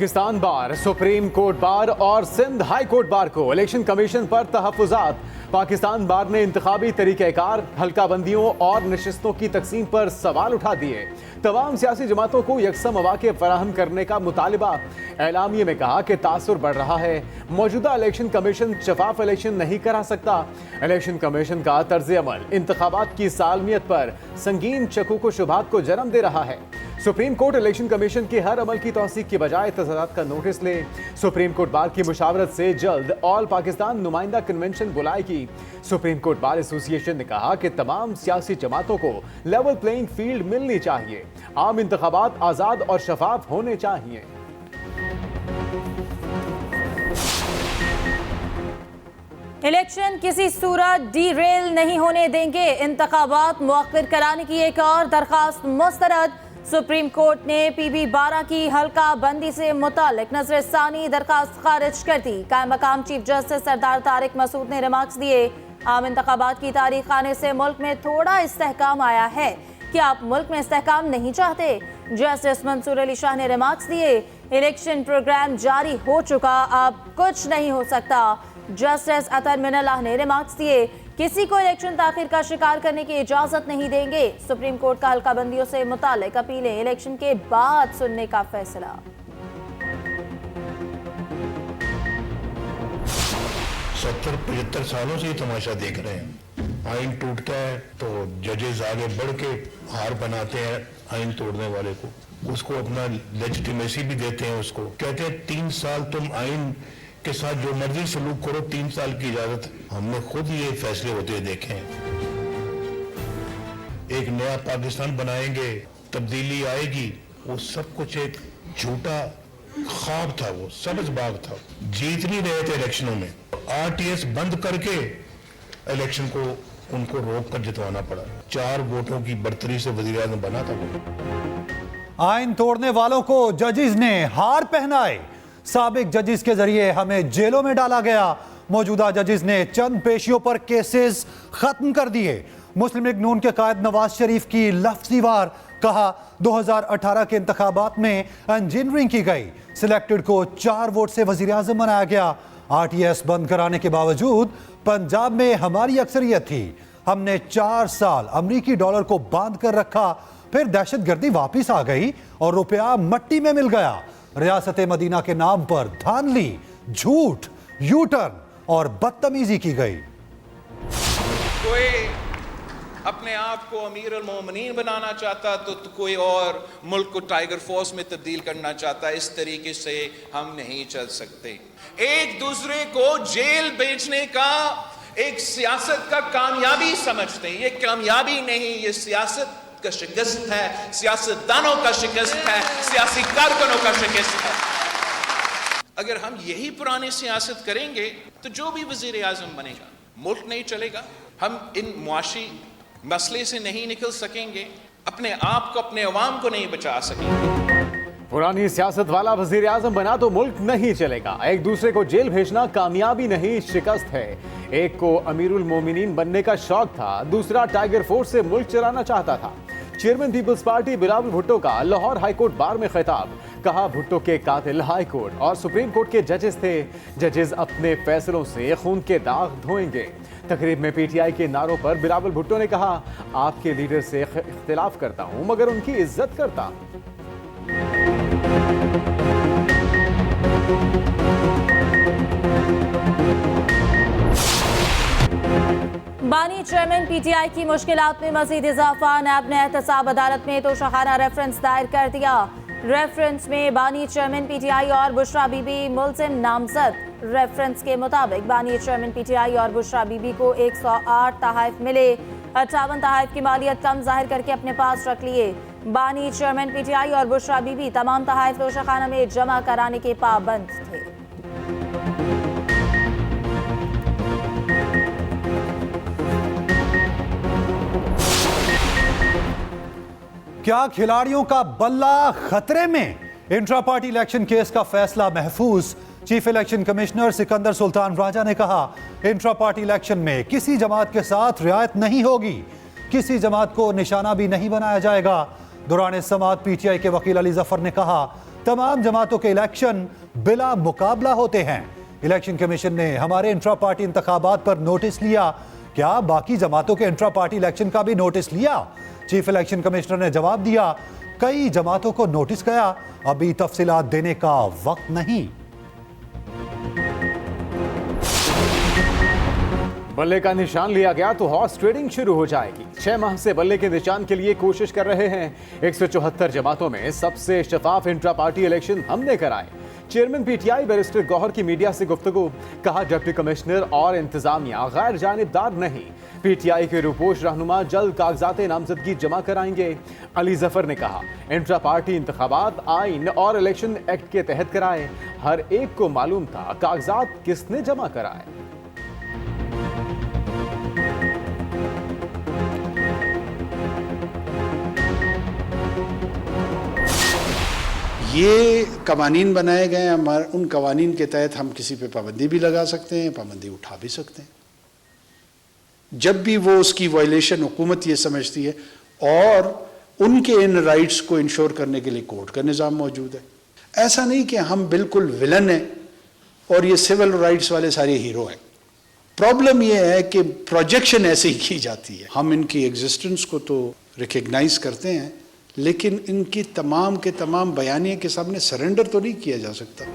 पाकिस्तान बार, supreme court बार और Sindh high court bar को election commission पर तहफ्फुज़ात। पाकिस्तान बार ने इंतखाबी तरीक़ेकार, हल्का बंदियों और नशिस्तों की तकसीम पर सवाल उठा दिए। तमाम सियासी जमातों को यकसम मौक़े फराहम करने का मुतालिबा। एलामिये में कहा कि तासुर बढ़ रहा है, मौजूदा इलेक्शन कमीशन शफाफ इलेक्शन नहीं करा सकता। इलेक्शन कमीशन का तर्ज अमल इंतखाबात की सालमियत पर संगीन शकूक व शुबहात को जन्म दे रहा है। सुप्रीम कोर्ट इलेक्शन कमीशन के हर अमल की तौसीक के बजाय तज़ादात का नोटिस ले। सुप्रीम कोर्ट बार की मुशावरत से जल्द ऑल पाकिस्तान नुमाइंदा कन्वेंशन बुलाएगी। सुप्रीम कोर्ट बार एसोसिएशन ने कहा कि तमाम सियासी जमातों को लेवल प्लेइंग फील्ड मिलनी चाहिए। आम इंतखाबात आज़ाद और शफाफ होने चाहिए। इलेक्शन किसी सूरत डीरेल नहीं होने देंगे। इंतखाबात मुअक्कर कराने की एक और दरखास्त मुस्तरद। सुप्रीम कोर्ट ने PB 12 की हल्का बंदी से मुतालिक नजरसानी दरखास्त खारिज कर दी। कायम मकाम चीफ जस्टिस सरदार तारिक मसूद ने रिमार्क्स दिए। आम इंतखाबात की तारीख आने से मुल्क में थोड़ा इस्तेहकाम आया है। क्या आप मुल्क में इस्तेहकाम नहीं चाहते? जस्टिस मंसूर अली शाह ने रिमार्क्स दिए। इलेक्शन प्रोग्राम जारी हो चुका, अब कुछ नहीं हो सकता। जस्टिस अतर मिनल्लाह ने रिमार्क्स दिए। किसी को इलेक्शन ताखिर का शिकार करने की इजाजत नहीं देंगे। सुप्रीम कोर्ट का हल्का बंदियों से मुतालिक अपीलें इलेक्शन के बाद सुनने का फैसला। 70-75 सालों से ये तमाशा देख रहे हैं। आइन टूटता है तो जजेस आगे बढ़ के हार बनाते हैं आइन तोड़ने वाले को, उसको अपना लेजिटिमेसी भी देते हैं। उसको कहते हैं 3 साल तुम आइन के साथ जो मर्जी सलूक करो, 3 साल की इजाजत। हमने खुद ये फैसले होते देखे हैं। एक नया पाकिस्तान बनाएंगे, तब्दीली आएगी, वो सब कुछ एक झूठा ख्वाब था, वो सब्ज बाग था। जीत नहीं रहे थे इलेक्शनों में, RTS बंद करके इलेक्शन को उनको रोक कर जितवाना पड़ा। 4 वोटों की बढ़तरी से वजीर आज़म बना था वो। आइन तोड़ने वालों को जजेस ने हार पहनाए। साबिक जजेस के जरिए हमें जेलों में डाला गया। मौजूदा जजेस ने चंद पेशियों पर केसेस खत्म कर दिए। मुस्लिम लीग नून के कायद नवाज शरीफ की लफ्जी वार। कहा 2018 के इंतखाबात में इंजीनियरिंग की गई, सिलेक्टेड को 4 वोट से वजीर आजम बनाया गया। RTS बंद कराने के बावजूद पंजाब में हमारी अक्सरियत थी। हमने 4 साल अमरीकी डॉलर को बांध कर रखा, फिर दहशतगर्दी वापिस आ गई और रुपया मट्टी में मिल गया। रियासत मदीना के नाम पर धांधली, झूठ, यूटर्न और बदतमीजी की गई। कोई अपने आप को अमीर अल मोमिनीन बनाना चाहता तो कोई और मुल्क को टाइगर फोर्स में तब्दील करना चाहता। इस तरीके से हम नहीं चल सकते। एक दूसरे को जेल बेचने का एक सियासत का कामयाबी समझते हैं। ये कामयाबी नहीं, ये सियासत का शिकस्त है, सियासतदानों का शिकस्त है, सियासी कारकुनों का शिकस्त है। अगर हम यही पुरानी सियासत करेंगे तो जो भी वजीर आजम बनेगा मुल्क नहीं चलेगा। हम इन मुआशी मसले से नहीं निकल सकेंगे, अपने आप को, अपने अवाम को नहीं बचा सकेंगे। पुरानी सियासत वाला वजीर आजम बना तो मुल्क नहीं चलेगा। एक दूसरे को जेल भेजना कामयाबी नहीं, शिकस्त है। एक को अमीरुल मोमिनीन बनने का शौक था, दूसरा टाइगर फोर्स से मुल्क चलाना चाहता था। चेयरमैन पीपल्स पार्टी बिलावल भुट्टो का लाहौर हाई कोर्ट बार में खिताब। कहा भुट्टो के कातिल हाई कोर्ट और सुप्रीम कोर्ट के जजेस थे। जजेस अपने फैसलों से खून के दाग धोएंगे। तकरीब में PTI के नारों पर बिलावल भुट्टो ने कहा, आपके लीडर से इख्तिलाफ करता हूं मगर उनकी इज्जत करता। बानी चेयरमैन PTI की मुश्किलात में मजीद इजाफा। नैब ने एहतसाब अदालत में तोशाखाना रेफरेंस दायर कर दिया। रेफरेंस में बानी चेयरमैन PTI और बुशरा बीबी मुलजिम नामजद। रेफरेंस के मुताबिक बानी चेयरमैन PTI और बुशरा बीबी को 108 तहाइफ मिले। 58 तहाइफ की मालियत कम जाहिर करके अपने पास रख लिए। बानी चेयरमैन PTI और बुशरा बीबी तमाम तहाइफ तोशाखाना में जमा कराने के पाबंद थे। क्या खिलाड़ियों का बल्ला खतरे में? इंट्रा पार्टी इलेक्शन केस का फैसला महफूज। Chief election commissioner Sikandar Sultan Raja ने कहा, इंट्रा पार्टी इलेक्शन में किसी जमात के साथ रियायत नहीं होगी, किसी जमात को निशाना भी नहीं बनाया जाएगा। दौरान समाअत PTI के वकील अली जफर ने कहा, तमाम जमातों के इलेक्शन बिला मुकाबला होते हैं। इलेक्शन कमीशन ने हमारे इंट्रा पार्टी इंतखाबात पर नोटिस लिया, क्या बाकी जमातों के इंट्रा पार्टी इलेक्शन का भी नोटिस लिया? चीफ इलेक्शन कमिश्नर ने जवाब दिया, कई जमातों को नोटिस गया, अभी तफसीलात देने का वक्त नहीं। बल्ले का निशान लिया गया तो हॉर्स ट्रेडिंग शुरू हो जाएगी। 6 माह से बल्ले के निशान के लिए कोशिश कर रहे हैं। 174 जमातों में सबसे शफाफ इंट्रा पार्टी इलेक्शन हमने कराए। चेयरमैन पीटीआई बैरिस्टर गौहर की मीडिया से गुफ्तगू, कहा डिप्टी कमिश्नर और इंतजामिया गैर जानिबदार नहीं। पीटीआई के रूपोश रहनुमा जल्द कागजात नामजदगी जमा कराएंगे। अली जफर ने कहा, इंट्रा पार्टी इंतखाबात आइन और इलेक्शन एक्ट के तहत कराए। हर एक को मालूम था कागजात किसने जमा कराए। ये कवानीन बनाए गए हैं, हमारे उन कवानीन के तहत हम किसी पे पाबंदी भी लगा सकते हैं, पाबंदी उठा भी सकते हैं जब भी वो उसकी वायलेशन हुकूमत ये समझती है, और उनके इन राइट्स को इंश्योर करने के लिए कोर्ट का निज़ाम मौजूद है। ऐसा नहीं कि हम बिल्कुल विलन हैं और ये सिविल राइट्स वाले सारे हीरो हैं। प्रॉब्लम ये है कि प्रोजेक्शन ऐसे ही की जाती है। हम इनकी एग्जिस्टेंस को तो रिकग्नाइज करते हैं, लेकिन इनकी तमाम के तमाम बयानिए के सामने सरेंडर तो नहीं किया जा सकता।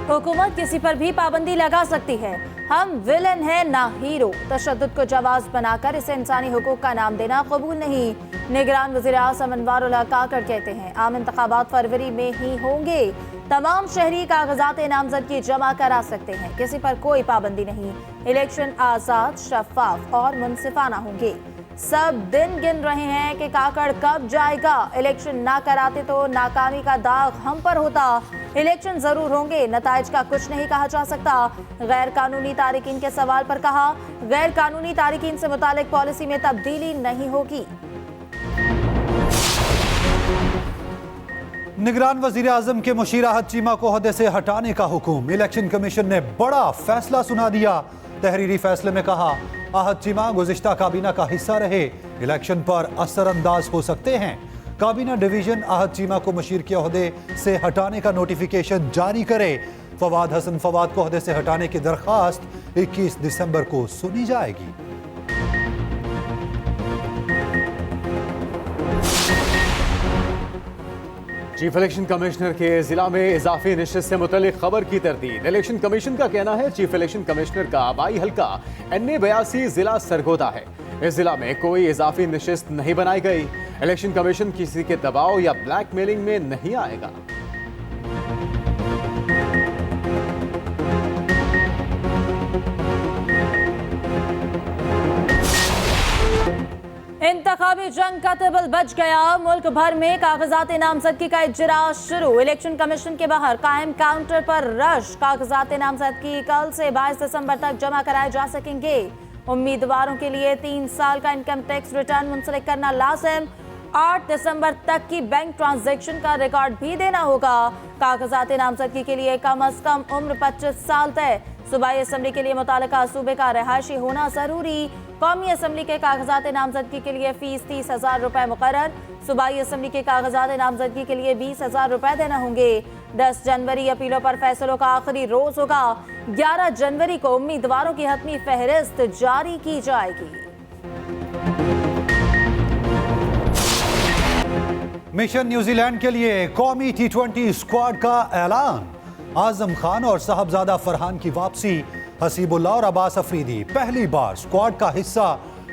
हुकूमत किसी पर भी पाबंदी लगा सकती है। हम विलन हैं ना हीरो। तशद्दुद को जवाज बनाकर इसे इंसानी हुकूक का नाम देना कबूल नहीं। निगरान वज़ीर आज़म अनवारुल्लाह काकड़ कहते हैं, आम इंतखाबात फरवरी में ही होंगे। तमाम शहरी कागजात नामजदगी जमा करा सकते हैं, किसी पर कोई पाबंदी नहीं। इलेक्शन आज़ाद, शफाफ और मुनसिफाना होंगे। सब दिन गिन रहे हैं कि काकड़ कब जाएगा। इलेक्शन ना कराते तो नाकामी का दाग हम पर होता। इलेक्शन जरूर होंगे, नताइज का कुछ नहीं कहा जा सकता। गैर कानूनी तारिकीन के सवाल पर कहा, गैर कानूनी तारिकीन से मुतालिक पॉलिसी में तब्दीली नहीं होगी। निगरान वजीर आजम के मुशीर आहद चीमा को ओहदे से हटाने का हुक्म। इलेक्शन कमीशन ने बड़ा फैसला सुना दिया। तहरीरी फैसले में कहा, आहद चीमा गुज़िश्ता काबीना का हिस्सा रहे, इलेक्शन पर असरअंदाज हो सकते हैं। काबीना डिवीजन आहद चीमा को मुशीर के ओहदे से हटाने का नोटिफिकेशन जारी करे। फवाद हसन फवाद को ओहदे से हटाने की दरखास्त 21 दिसंबर को सुनी जाएगी। चीफ इलेक्शन कमिश्नर के जिला में इजाफी निशिस्त से मुतल्लिक खबर की तरदीद। इलेक्शन कमीशन का कहना है, चीफ इलेक्शन कमिश्नर का आबाई हल्का NA82 जिला सरगोदा है। इस जिला में कोई इजाफी निशिस्त नहीं बनाई गई। इलेक्शन कमीशन किसी के दबाव या ब्लैकमेलिंग में नहीं आएगा। इंतखाबी जंग का तबल बच गया। मुल्क भर में कागजात नामजदगी का इजरात शुरू। इलेक्शन कमीशन के बाहर कायम काउंटर पर रश। कागजात नामजदगी कल से 22 दिसंबर तक जमा कराए जा सकेंगे। उम्मीदवारों के लिए 3 साल का इनकम टैक्स रिटर्न मुंसलिक करना लाजिम। 8 दिसंबर तक की बैंक ट्रांजैक्शन का रिकॉर्ड भी देना होगा। कागजात नामजदगी के लिए कम अज कम उम्र 25 साल तय। सूबाई असम्बली के लिए मुतालिका सूबे का रहायशी होना जरूरी। कौमी असम्बली के कागजात नामजदगी के लिए फीस 30,000 रुपए मुकर्रर। सूबाई असम्बली के कागजात नामजदगी के लिए 20,000 रुपए देना होंगे। 10 जनवरी अपीलों पर फैसलों का आखिरी रोज होगा। 11 जनवरी को उम्मीदवारों की हतमी फहरिस्त जारी की जाएगी। मिशन न्यूजीलैंड के लिए कौमी T20 स्क्वाड का ऐलान। आजम खान और साहबजादा फरहान की वापसी। हसीबुल्लाह और अब्बास अफरीदी पहली बार स्क्वाड का हिस्सा।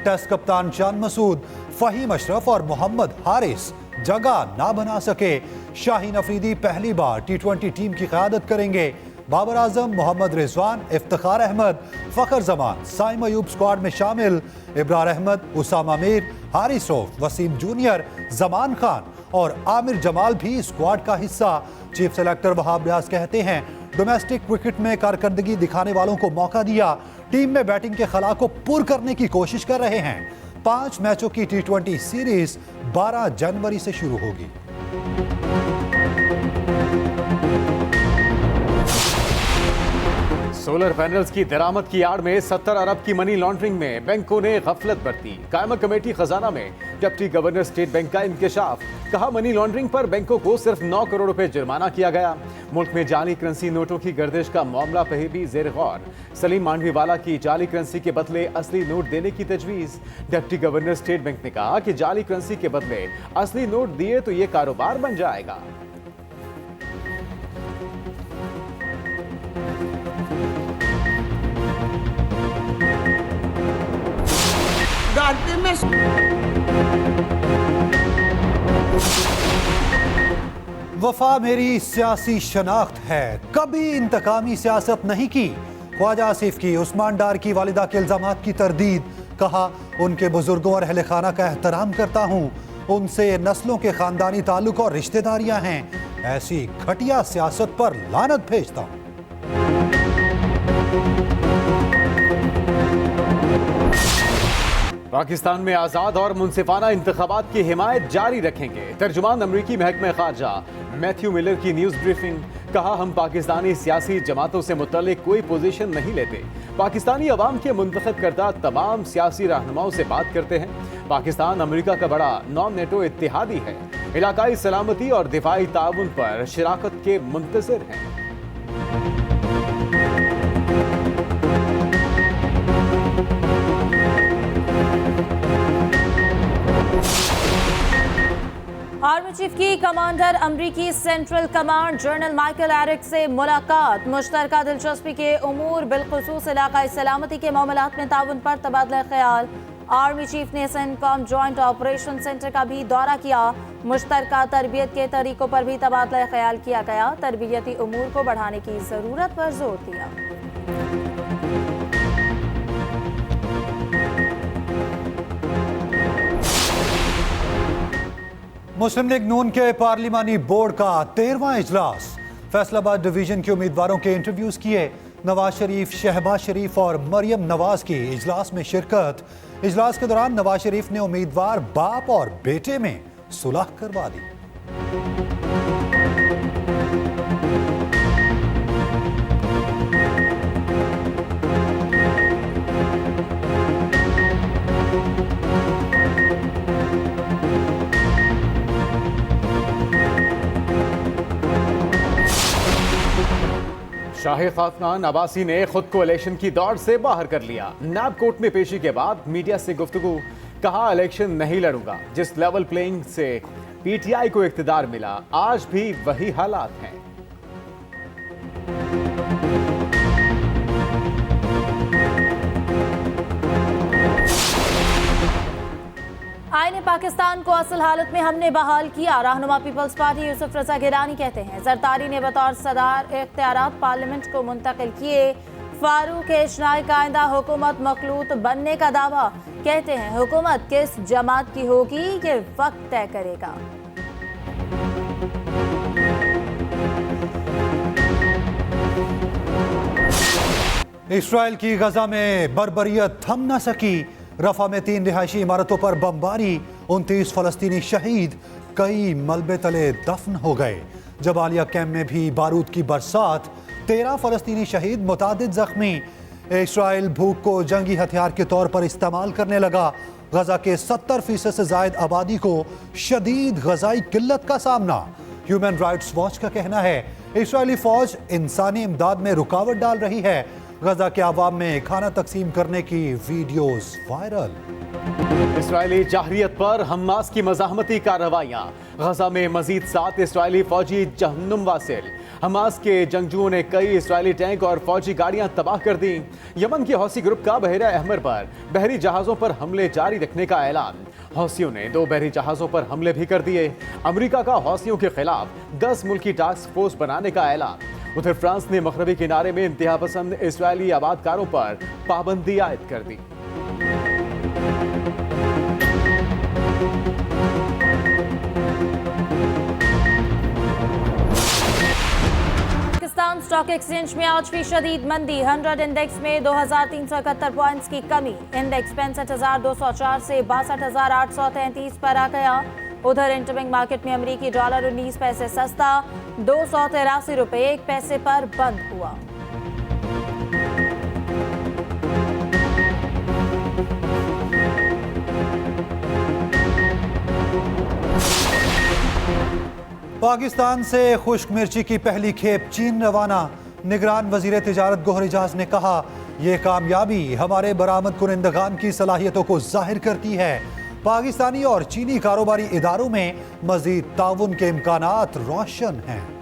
टेस्ट कप्तान चांद मसूद, फहीम अशरफ और मोहम्मद हारिस जगह ना बना सके। शाहीन अफरीदी पहली बार T20 टीम की क़यादत करेंगे। बाबर आजम, मोहम्मद रिजवान, इफ्तिखार अहमद, फ़खर जमान, साइम अयूब स्क्वाड में शामिल। इब्रार अहमद, उसामा मीर, हारिस रऊफ, वसीम जूनियर, जमान खान और आमिर जमाल भी स्क्वाड का हिस्सा। चीफ सेलेक्टर वहाब रियाज कहते हैं, डोमेस्टिक क्रिकेट में कारकर्दगी दिखाने वालों को मौका दिया। टीम में बैटिंग के खला को पुर करने की कोशिश कर रहे हैं। 5 मैचों की T20 सीरीज 12 जनवरी से शुरू होगी। सोलर पैनल्स की दरामद की आड़ में 70 अरब की मनी लॉन्ड्रिंग में बैंकों ने गफलत बरती। कायमा कमेटी खजाना में डिप्टी गवर्नर स्टेट बैंक का इंकशाफ। कहा मनी लॉन्ड्रिंग पर बैंकों को सिर्फ 9 करोड़ रुपए जुर्माना किया गया। मुल्क में जाली करेंसी नोटों की गर्दिश का मामला पे भी जेर गौर। सलीम मांडवीवाला की जाली करेंसी के बदले असली नोट देने की तजवीज। डिप्टी गवर्नर स्टेट बैंक ने कहा कि जाली करेंसी के बदले असली नोट दिए तो ये कारोबार बन जाएगा। वफा मेरी सियासी शनाख्त है, कभी इंतकामी सियासत नहीं की। ख्वाजा आसिफ की उस्मान डार की वालिदा के इल्जामात की तरदीद। कहा उनके बुजुर्गों और अहले खाना का एहतराम करता हूँ, उनसे नस्लों के खानदानी ताल्लुक और रिश्तेदारियां हैं। ऐसी घटिया सियासत पर लानत भेजता हूँ। पाकिस्तान में आजाद और मुनसिफाना इंतखाबात की हिमायत जारी रखेंगे। तर्जुमान अमरीकी महकमा खारजा मैथ्यू मिलर की न्यूज ब्रीफिंग। कहा हम पाकिस्तानी सियासी जमातों से मुतल्लिक कोई पोजीशन नहीं लेते। पाकिस्तानी अवाम के मुंतखब करदा तमाम सियासी रहनुमाओं से बात करते हैं। पाकिस्तान अमरीका का बड़ा नॉन नेटो इत्तेहादी है। इलाकाई सलामती और दिफाई ताउन पर शराकत के मुंतज़िर हैं। आर्मी चीफ की कमांडर अमरीकी central command general Michael Erik से मुलाकात। मुश्तरका दिलचस्पी के उमूर बिलखुसूस इलाकाई सलामती के मामलात में ताउन पर तबादला ख्याल। आर्मी चीफ ने सेंटकॉम जॉइंट ऑपरेशन सेंटर का भी दौरा किया। मुश्तरका तरबियत के तरीकों पर भी तबादला ख्याल किया गया। तरबियती उमूर को बढ़ाने की जरूरत पर जोर दिया। मुस्लिम लीग नून के पार्लिमानी बोर्ड का 13वां इजलास। फैसलाबाद डिवीजन के उम्मीदवारों के इंटरव्यूज किए। नवाज शरीफ, शहबाज शरीफ और मरियम नवाज की इजलास में शिरकत। इजलास के दौरान नवाज शरीफ ने उम्मीदवार बाप और बेटे में सुलह करवा दी। शाहिद खान अब्बासी ने खुद को इलेक्शन की दौड़ से बाहर कर लिया। नैब कोर्ट में पेशी के बाद मीडिया से गुफ्तगू। कहा इलेक्शन नहीं लड़ूंगा। जिस लेवल प्लेइंग से पीटीआई को इख्तिदार मिला, आज भी वही हालात हैं। आईने पाकिस्तान को असल हालत में हमने बहाल किया। रहनुमा पीपल्स पार्टी यूसुफ रजा गिलानी कहते हैं जरदारी ने बतौर सदार इख्तियारात पार्लियामेंट को मुंतकिल किए। फारूक एशनाई का आइंदा हुकूमत मखलूत बनने का दावा। कहते हैं हुकूमत किस जमात की होगी ये वक्त तय करेगा। इसराइल की गजा में बर्बरियत थम न सकी। रफा में 3 रिहायशी इमारतों पर बमबारी। 29 फलस्तीनी शहीद, कई मलबे तले दफन हो गए। जबालिया कैंप में भी बारूद की बरसात। 13 फलस्तीनी शहीद, मुतादिद जख्मी। इसराइल भूख को जंगी हथियार के तौर पर इस्तेमाल करने लगा। गजा के 70% से जायद आबादी को शदीद गजाई किल्लत का सामना। ह्यूमन राइट्स वॉच का कहना है इसराइली फौज इंसानी इमदाद में रुकावट डाल रही है। गजा के आवाम में खाना तकसीम करने की वीडियोस वायरल। इसराइली जाहरियत पर हमास की मज़ाहमती कार्रवाइयां। गजा में मजीद 7 इसराइली फौजी जहन्नुम वासिल। हमास के जंगजुओं ने कई इसराइली टैंक और फौजी गाड़ियां तबाह कर दी। यमन के हौसी ग्रुप का बहरा अहमर पर बहरी जहाजों पर हमले जारी रखने का ऐलान। हौसियों ने 2 बहरी जहाजों पर हमले भी कर दिए। अमेरिका का हौसियों के खिलाफ 10 मुल्की टास्क फोर्स बनाने का ऐलान। उधर फ्रांस ने मगरबी किनारे में इंतहा पसंद इसराइली आबादकारों पर पाबंदी आयद कर दी। पाकिस्तान स्टॉक एक्सचेंज में आज भी शदीद मंदी। 100 इंडेक्स में 2371 पॉइंट्स की कमी। इंडेक्स 65,204 से 62,833 पर आ गया। उधर इंटरबैंक मार्केट में अमेरिकी डॉलर 19 पैसे सस्ता 283 रुपए 1 पैसे पर बंद हुआ। पाकिस्तान से खुश्क मिर्ची की पहली खेप चीन रवाना। निगरान वजीर तिजारत गोहर एजाज ने कहा, यह कामयाबी हमारे बरामद कुनिंदगान की सलाहियतों को जाहिर करती है। पाकिस्तानी और चीनी कारोबारी इदारों में मजीद ताउन के इम्कानात रोशन हैं।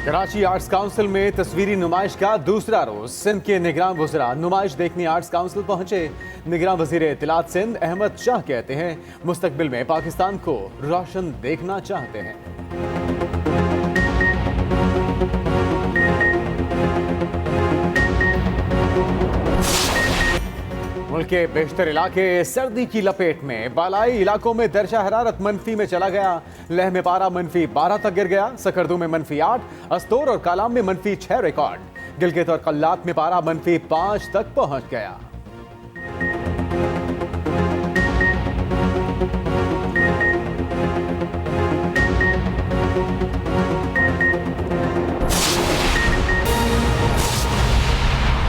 कराची आर्ट्स काउंसिल में तस्वीरी नुमाइश का दूसरा रोज। सिंध के निगरान वज़रा नुमाइश देखने आर्ट्स काउंसिल पहुंचे। निगरान वजीर इत्तलात सिंध अहमद शाह कहते हैं, मुस्तकबिल में पाकिस्तान को रोशन देखना चाहते हैं। मुल्क के बेशतर इलाके सर्दी की लपेट में। बालाई इलाकों में दर्जा हरारत मनफी में चला गया। लेह में पारा -12 तक गिर गया। सकरदू में -8, अस्तोर और कालाम में -6 रिकॉर्ड। गिलगित और कल्लात में पारा -5 तक पहुंच गया।